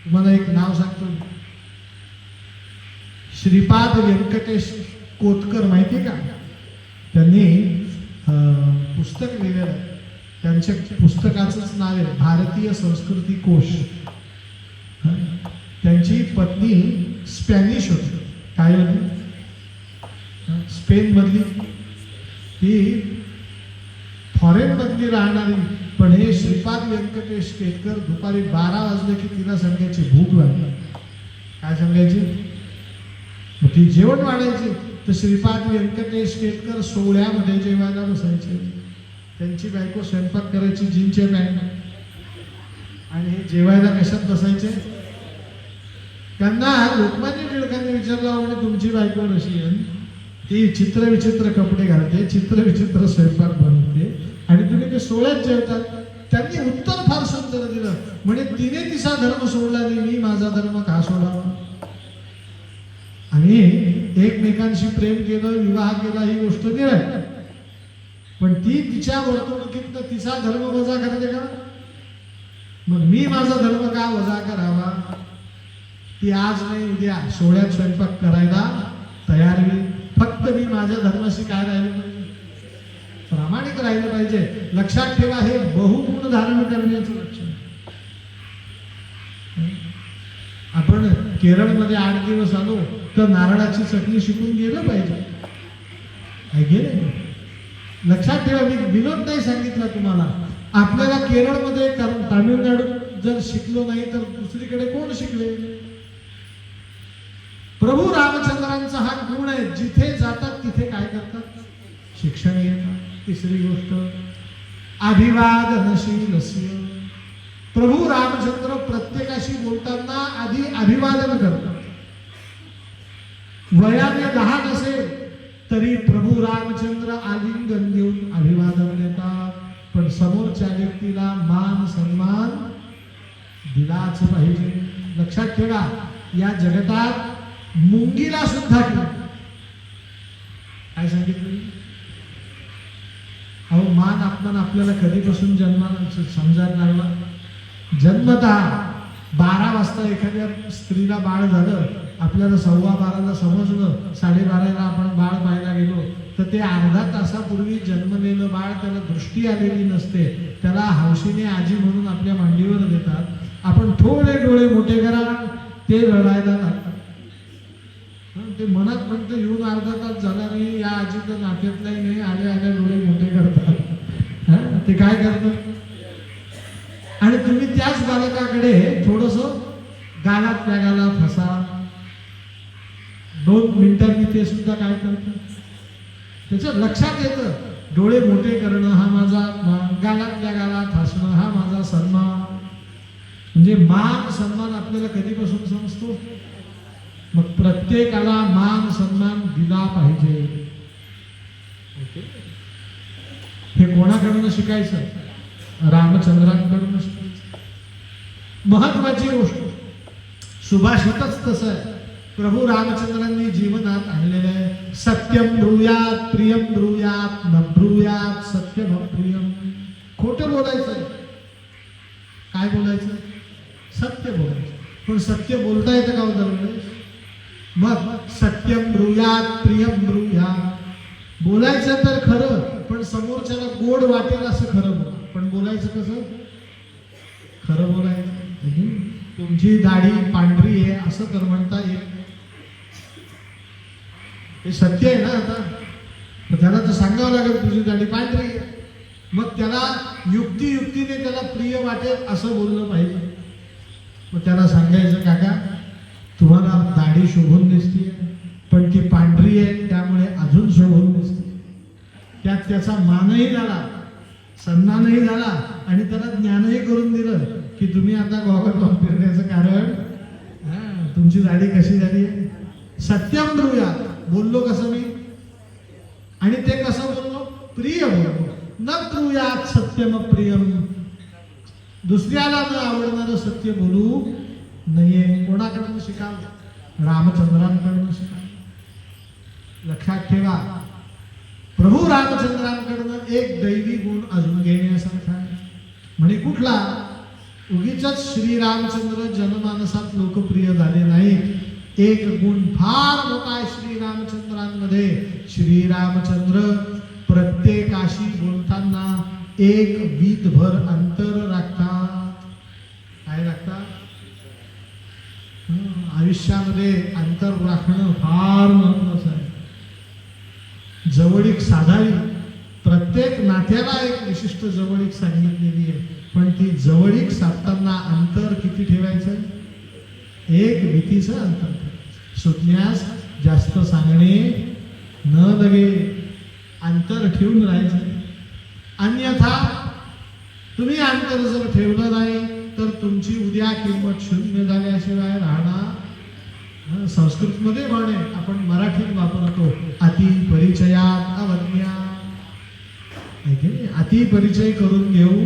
तुम्हाला एक नाव सांगतो, श्रीपाद व्यंकटेश कोतकर, माहिती का? त्यांनी पुस्तक लिहिलेलं आहे. त्यांच्या पुस्तकाचंच नाव आहे भारतीय संस्कृती कोश. त्यांची पत्नी स्पॅनिश होती. काय होती? स्पेन मधली. ती फॉरेन मधली राहणारी. पण हे श्रीपाद व्यंकटेश केतकर दुपारी 12 वाजले की तिला सांगायची भूक लागली. काय सांगायची? मग ती जेवण वाढायची. तर श्रीपाद व्यंकटेश केतकर सोहळ्यामध्ये जेवायला बसायचे. त्यांची बायको स्वयंपाक करायची जीनचे पॅन्ट, आणि हे जेवायला कशात बसायचे? त्यांना लोकमान्य टिळकांनी विचारलं, म्हणजे तुमची बायको कशी आहे? ती चित्र विचित्र कपडे घालते, चित्र विचित्र स्वयंपाक बनवते, आणि तुम्ही ते सोहळ्यात जेवतात. त्यांनी उत्तर फार सुंदर दिलं. म्हणजे तिने तिचा धर्म सोडला नाही, मी माझा धर्म का सोडावा? आणि एकमेकांशी प्रेम केलं, विवाह केला, ही गोष्ट निराळी. पण ती तिच्या वर्तणुकीत तिचा धर्म वजा करते का? मग मी माझा धर्म का वजा करावा? ती आज नाही उद्या सोहळ्यात स्वयंपाक करायला तयार होईल. फक्त मी माझ्या धर्माशी काय राहिलं पाहिजे? प्रामाणिक राहिलं पाहिजे. लक्षात ठेवा, हे बहुगुण धारण करण्याचं लक्षण. आपण केरळमध्ये 8 दिवस आलो तर नारळाची चटणी शिकून गेलं पाहिजे. गेले. लक्षात ठेवा, मी विनोद नाही सांगितला तुम्हाला. आपल्याला केरळमध्ये, तामिळनाडूत जर शिकलो नाही तर दुसरीकडे कोण शिकले? प्रभू रामचंद्रांचा हा गुण आहे. जिथे जातात तिथे काय करतात? शिक्षण घेतात. तिसरी गोष्ट, अभिवादनशीलस्य. प्रभू रामचंद्र प्रत्येकाशी बोलताना आधी अभिवादन करतात. वयाने लहान असेल तरी प्रभू रामचंद्र आलिंगन देऊन अभिवादन देतात. पण समोरच्या व्यक्तीला मान सन्मान दिलाच पाहिजे. लक्षात ठेवा, या जगतात मुंगीला सुद्धा काय सांगितलं? अहो, मान अपमान आपल्याला कधीपासून जन्माला समजायला लागला? जन्मतः 12 वाजता एखाद्या स्त्रीला बाळ झालं, आपल्याला 12:15ला समजलं, 12:30ला आपण बाळ पाहायला गेलो, तर ते अर्धा तासापूर्वी जन्मलेलं बाळ, त्याला दृष्टी आलेली नसते. त्याला हौशीने आजी म्हणून आपल्या मांडीवर देतात. आपण थोडे डोळे मोठे करा, ते रडायला लागतात. ते मनात म्हणतं, येऊन अर्धा तास झाला नाही, या आजीचं नात्यातलाही नाही, आल्या आल्या डोळे मोठे करतात. ते काय करतात? आणि तुम्ही त्याच बालकाकडे थोडस गालातल्या गालात हसा. 2 मिनिटांनी ते सुद्धा काय करतात? त्याचं लक्षात येतं, डोळे मोठे करणं हा माझा मान, गालातल्या गालात हसणं हा माझा सन्मान. म्हणजे मान सन्मान आपल्याला कधीपासून समजतो? मग प्रत्येकाला मान सन्मान दिला पाहिजे. हे कोणाकडून शिकायचं? रामचंद्रांकडून शिकायचं. महत्वाची गोष्ट, सुभाषितच तसं आहे. प्रभू रामचंद्रांनी जीवनात आणलेलं आहे. सत्यम ब्रूयात प्रियम ब्रूयात न ब्रूयात सत्यम प्रियम. खोटं बोलायचं. काय बोलायचं? सत्य बोलायचं. पण सत्य बोलता येतं का उदाहरण? मग सत्यम ब्रूयात प्रियम ब्रूयात. बोलायचं तर खरं, पण समोरच्याला गोड वाटेल असं खरं बोला. पण बोलायचं कसं? खरं बोलायचं. तुमची दाढी पांढरी आहे असं तर म्हणता येत. हे सत्य आहे ना. आता त्याला तर सांगावं लागेल तुझी दाढी पांढरी आहे. मग त्याला युक्तीने त्याला प्रिय वाटेल असं बोललं पाहिजे. मग त्याला सांगायचं, काका तुम्हाला दाढी शोभून दिसते, पण ती पांढरी आहे त्यामुळे अजून शोभून दिसते. त्यात त्याचा मानही झाला, सन्मानही झाला, आणि त्याला ज्ञानही करून दिलं की तुम्ही आता गॉगल लावून फिरण्याचं कारण तुमची दाढी कशी झाली आहे. सत्यम ब्रूयात बोललो कसं मी, आणि ते कसं बोललो? प्रिय बोललो. न ब्रूयात सत्यम प्रियम. दुसऱ्याला न आवडणारं सत्य बोलू नाहीये. कोणाकडून शिकावं? रामचंद्रांकडून शिकावं. लक्षात ठेवा, प्रभू रामचंद्रांकडून एक दैवी गुण अजून घेण्यासारखा आहे. म्हणजे कुठला? उगीच श्रीरामचंद्र जनमानसात लोकप्रिय झाले नाहीत. एक गुण फार मोठा आहे श्रीरामचंद्रांमध्ये. श्रीरामचंद्र प्रत्येकाशी बोलताना एक वीतभर अंतर राखतात. काय राखतात? आयुष्यामध्ये अंतर राखणं फार महत्वाचं आहे. जवळीक साधावी. प्रत्येक नात्याला एक विशिष्ट जवळीक सांगितलेली आहे, पण ती जवळीक साधताना अंतर किती ठेवायचं? एक भीतीचं अंतर ठेवायचं. सुटण्यास जास्त सांगणे न लगे, अंतर ठेवून राहायचं. अन्यथा तुम्ही अंतर जर ठेवलं नाही तर तुमची उद्या किंमत शून्य झाल्याशिवाय राहणार. संस्कृतमध्ये म्हणे, आपण मराठीत वापरतो, अति परिचयात अवज्ञा. अति परिचय करून घेऊ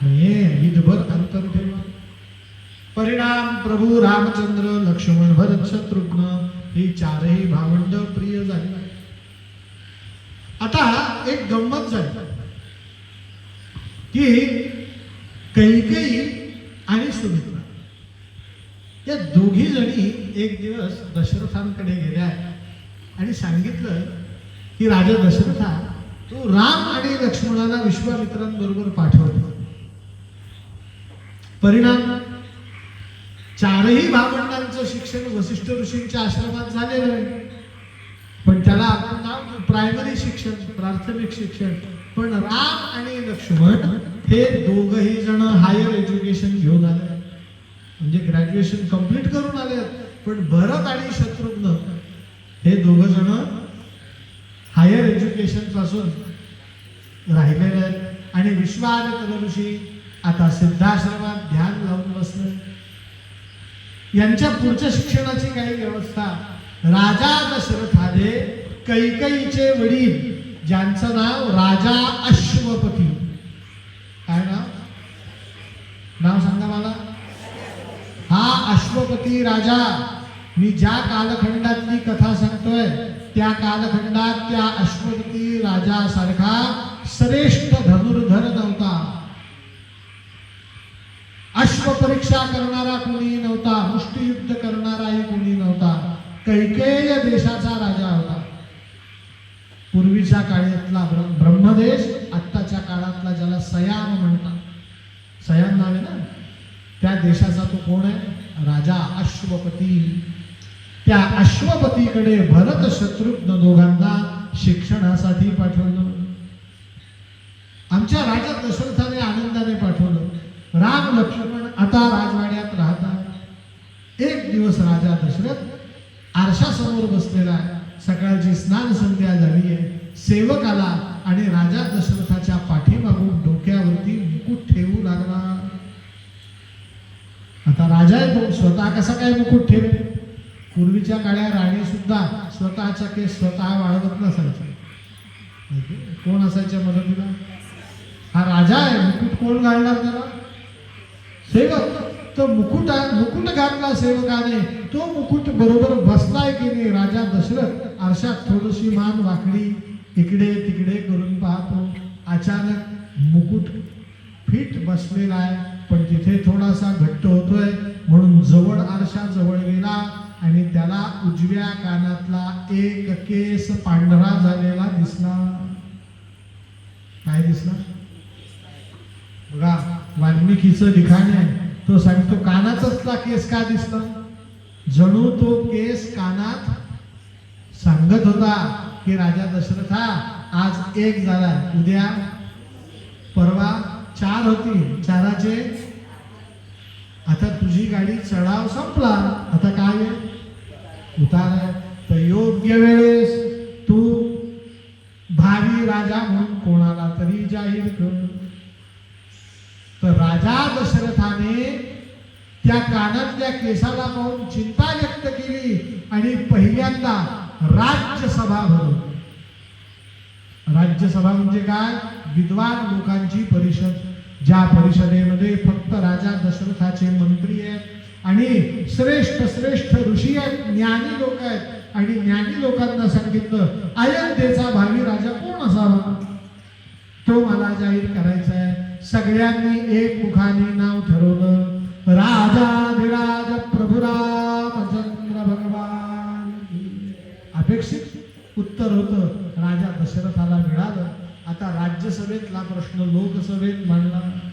नये, विधभर अंतर ठेवा. परिणाम प्रभू रामचंद्र, लक्ष्मण, भरत, शत्रुघ्न ही चारही भावंड प्रिय झाली. आता एक गंमत झाली की कैकेयी आणि सुमित्रा या दोघी जणी एक दिवस दशरथांकडे गेल्या आणि सांगितलं की राजा दशरथा, तो राम आणि लक्ष्मणाला विश्वामित्रांबरोबर पाठवतो. परिणाम चारही भावंडांचं शिक्षण वसिष्ठ ऋषींच्या आश्रमात झालेलं आहे, पण त्याला आपण नाव प्रायमरी शिक्षण, प्राथमिक शिक्षण. पण राम आणि लक्ष्मण हे दोघही जण हायर एज्युकेशन घेऊन आले, म्हणजे ग्रॅज्युएशन कंप्लीट करून आले. पण भरत आणि शत्रुघ्न हे दोघ जण हायर एज्युकेशन पासून राहिलेले आहेत. आणि विश्वामित्र ऋषी आता सिद्धाश्रमात ध्यान लावून बसले. यांच्या पुढच्या शिक्षणाची काही व्यवस्था राजा दशरथाने कैकेयीचे वडील, ज्यांचं नाव राजा अश्वपती. काय नाव सांगा मला. हा अश्वपती राजा, मी ज्या कालखंडातली कथा सांगतोय त्या कालखंडात त्या अश्वपती राजासारखा श्रेष्ठ धनुर्धर नव्हता. अश्वपरीक्षा करणारा कोणी नव्हता, मुष्टियुद्ध करणाराही कोणी नव्हता. कैकेय देशाचा राजा होता. पूर्वीच्या काळातला ब्रह्मदेश, आत्ताच्या काळातला ज्याला सयाम म्हणतात, सयाम नाव आहे ना, त्या देशाचा तो कोण आहे? राजा अश्वपती. त्या अश्वपतीकडे भरत शत्रुघ्न दोघांना शिक्षणासाठी पाठवलं. आमच्या राजा दशरथाने आनंदाने पाठवलं. राम लक्ष्मण आता राजवाड्यात राहतात. एक दिवस राजा दशरथ आरशासमोर बसलेला आहे. सकाळची स्नान संध्या झाली आहे. सेवक आला आणि राजा दशरथाच्या पाठीमागून डोक्यावरती मुकुट ठेवू लागला. आता राजा आहे, स्वतः कसा काय मुकुट ठेवेल? पूर्वीच्या काळ्या राणी सुद्धा स्वतःच्या केस स्वतः वाढवत नसायचे. कोण असायच्या मदतीला? हा राजा आहे, मुकुट कोण घालणार त्याला? सेवक. तो मुकुट घातला सेवकाने. तो मुकुट बरोबर बसलाय की नाही? राजा दशरथ आरशात थोडीशी मान वाकडी इकडे तिकडे करून पाहतो. अचानक मुकुट फिट बसलेला आहे, पण तिथे थोडासा घट्ट होतोय, म्हणून जवळ आरशा जवळ गेला आणि त्याला उजव्या कानातला एक केस पांढरा झालेला दिसला. काय दिसला? बघा, वाल्मिकीचं लिखाण आहे. तो सांगतो कानाचाच केस का दिसला? जणू तो केस कानात सांगत होता की राजा दशरथा, आज एक झाला, उद्या परवा 4 होती. 4चे आता तुझी गाडी चढाव संपला, आता काय आहे? उतार आहे. तर योग्य वेळेस तू भावी राजा म्हणून कोणाला तरी जाहीर कर. तर राजा दशरथाने त्या कानातल्या केसाला पाहून चिंता व्यक्त केली आणि पहिल्यांदा राज्यसभा भरवली. राज्यसभा म्हणजे काय? विद्वान लोकांची परिषद. ज्या परिषदेमध्ये फक्त राजा दशरथाचे मंत्री आहेत आणि श्रेष्ठ श्रेष्ठ ऋषी आहेत, ज्ञानी लोक आहेत. आणि ज्ञानी लोकांना सांगितलं, अयोध्येचा भावी राजा कोण असावा तो मला जाहीर करायचा आहे. सगळ्यांनी एक मुखाने नाव ठरवलं. राजाधिराज प्रभु रामचंद्र भगवान की. अपेक्षित उत्तर होतं राजा दशरथाला मिळालं. आता राज्यसभेतला प्रश्न लोकसभेत मांडला.